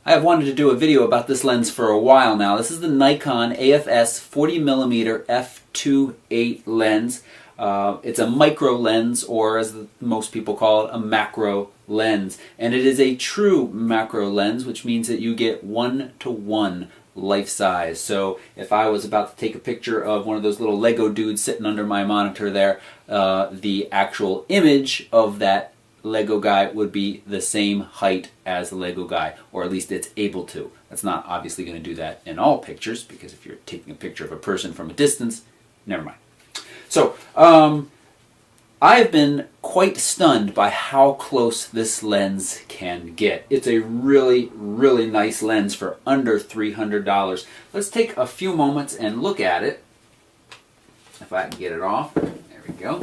I have wanted to do a video about this lens for a while now. This is the Nikon AFS 40mm f2.8 lens. It's a micro lens, or as most people call it, a macro lens. And it is a true macro lens, which means that you get 1:1 life size. So if I was about to take a picture of one of those little Lego dudes sitting under my monitor there, the actual image of that Lego guy would be the same height as the Lego guy, or at least it's able to. That's not obviously going to do that in all pictures, because if you're taking a picture of a person from a distance, never mind. So, I've been quite stunned by how close this lens can get. It's a really, really nice lens for under $300. Let's take a few moments and look at it. If I can get it off. There we go.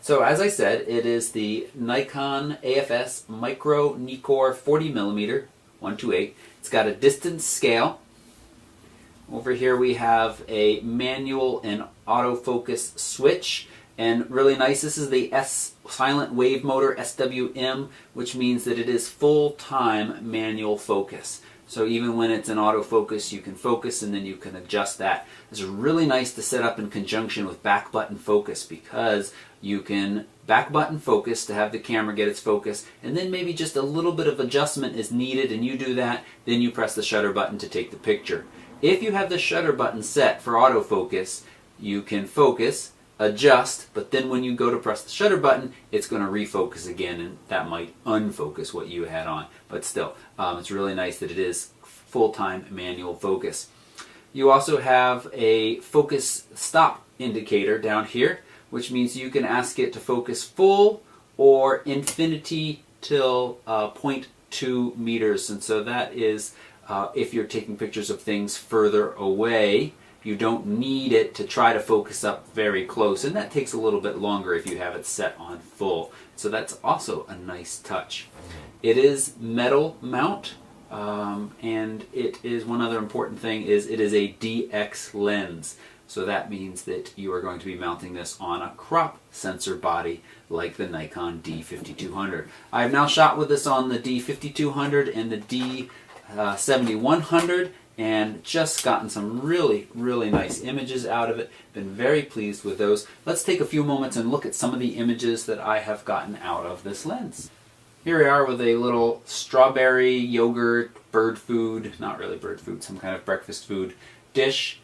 So as I said, it is the Nikon AFS Micro NIKKOR 40mm 1:8. It's got a distance scale. Over here we have a manual and autofocus switch. And really nice, this is the silent wave motor SWM, which means that it is full-time manual focus. So even when it's in autofocus, you can focus and then you can adjust that. It's really nice to set up in conjunction with back button focus, because you can back button focus to have the camera get its focus, and then maybe just a little bit of adjustment is needed, and you do that, then you press the shutter button to take the picture. If you have the shutter button set for autofocus, you can focus, adjust, but then when you go to press the shutter button, it's going to refocus again, and that might unfocus what you had on. But still, it's really nice that it is full-time manual focus. You also have a focus stop indicator down here, which means you can ask it to focus full or infinity till 0.2 meters. And so that is if you're taking pictures of things further away. You don't need it to try to focus up very close, and that takes a little bit longer if you have it set on full. So that's also a nice touch. It is metal mount, and it is, one other important thing is, it is a DX lens. So that means that you are going to be mounting this on a crop sensor body like the Nikon D5200. I have now shot with this on the D5200 and the D7100, and just gotten some really, really nice images out of it. Been very pleased with those. Let's take a few moments and look at some of the images that I have gotten out of this lens. Here we are with a little strawberry yogurt bird food, not really bird food, some kind of breakfast food dish.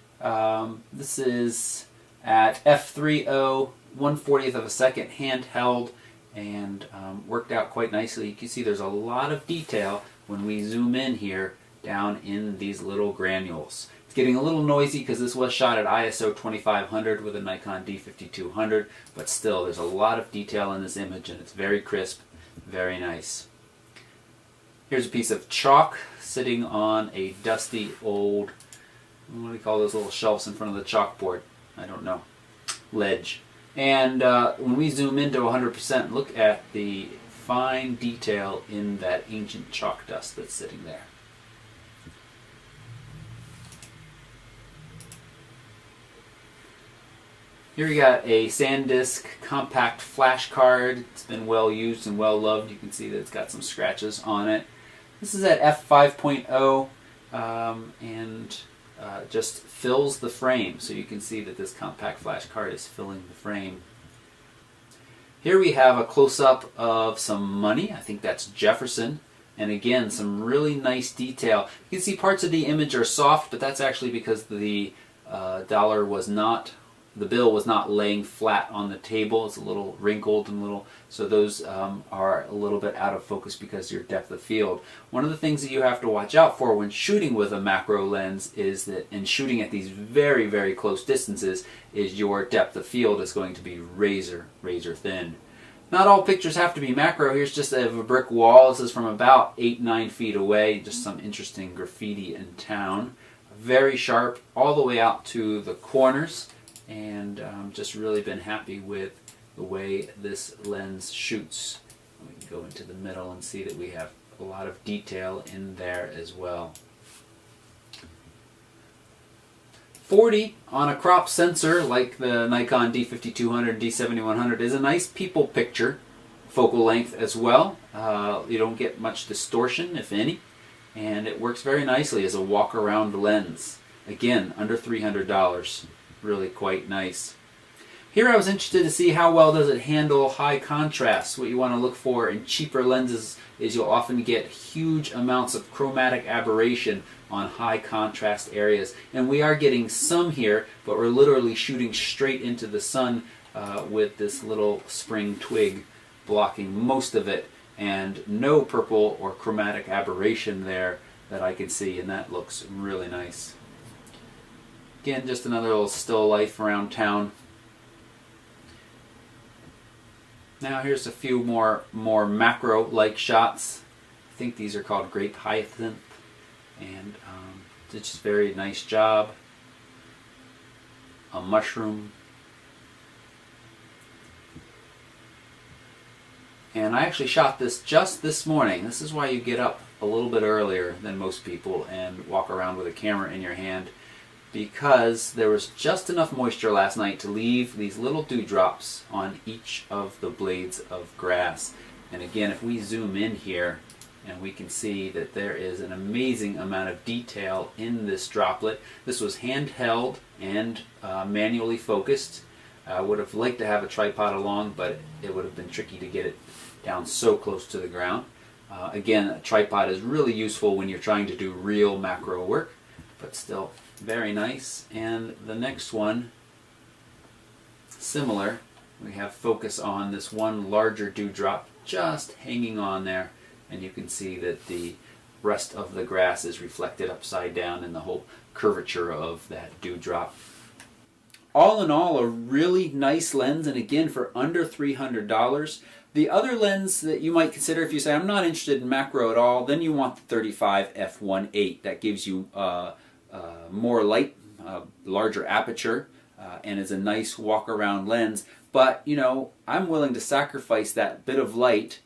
This is at f3.0, 1/40th of a second handheld, and worked out quite nicely. You can see there's a lot of detail when we zoom in here down in these little granules. It's getting a little noisy because this was shot at ISO 2500 with a Nikon D5200, but still there's a lot of detail in this image, and it's very crisp, very nice. Here's a piece of chalk sitting on a dusty old, what do we call those little shelves in front of the chalkboard? I don't know. Ledge. And when we zoom into 100%, look at the fine detail in that ancient chalk dust that's sitting there. Here we got a SanDisk compact flash card. It's been well used and well loved. You can see that it's got some scratches on it. This is at f5.0 and just fills the frame. So you can see that this compact flash card is filling the frame. Here we have a close-up of some money. I think that's Jefferson. And again, some really nice detail. You can see parts of the image are soft, but that's actually because the dollar was not, the bill was not laying flat on the table. It's a little wrinkled and little, so those are a little bit out of focus because of your depth of field. One of the things that you have to watch out for when shooting with a macro lens is that, and shooting at these very, very close distances, is your depth of field is going to be razor, razor thin. Not all pictures have to be macro. Here's just a brick wall. This is from about 8-9 feet away. Just some interesting graffiti in town. Very sharp all the way out to the corners. And just really been happy with the way this lens shoots. We can go into the middle and see that we have a lot of detail in there as well. 40 on a crop sensor like the Nikon D5200, D7100 is a nice people picture focal length as well. You don't get much distortion, if any. and it works very nicely as a walk-around lens. Again, under $300, really quite nice. Here I was interested to see how well does it handle high contrast. What you want to look for in cheaper lenses is you'll often get huge amounts of chromatic aberration on high contrast areas. And we are getting some here, but we're literally shooting straight into the sun with this little spring twig blocking most of it, and no purple or chromatic aberration there that I can see, and that looks really nice. Again, just another little still life around town. Now here's a few more macro-like shots. I think these are called grape hyacinth, and it's just a very nice job. A mushroom. And I actually shot this just this morning. This is why you get up a little bit earlier than most people and walk around with a camera in your hand, because there was just enough moisture last night to leave these little dewdrops on each of the blades of grass. And again, if we zoom in here, and we can see that there is an amazing amount of detail in this droplet. This was handheld and manually focused. I would have liked to have a tripod along, but it would have been tricky to get it down so close to the ground. Again, a tripod is really useful when you're trying to do real macro work, but still very nice. And the next one, similar. We have focus on this one larger dewdrop just hanging on there, and you can see that the rest of the grass is reflected upside down in the whole curvature of that dewdrop. All in all, a really nice lens, and again for under $300. The other lens that you might consider, if you say I'm not interested in macro at all, then you want the 35 f1.8. That gives you more light, larger aperture, and is a nice walk-around lens. But you know, I'm willing to sacrifice that bit of light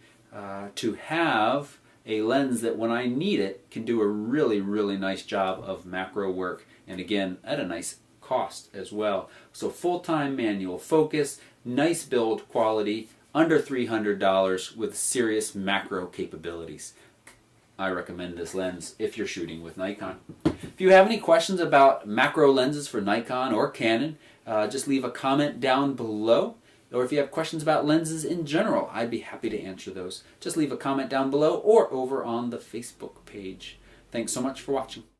to have a lens that, when I need it, can do a really, really nice job of macro work, and again at a nice cost as well. So full-time manual focus, nice build quality, under $300 with serious macro capabilities. I recommend this lens if you're shooting with Nikon. If you have any questions about macro lenses for Nikon or Canon, just leave a comment down below. Or if you have questions about lenses in general, I'd be happy to answer those. Just leave a comment down below or over on the Facebook page. Thanks so much for watching.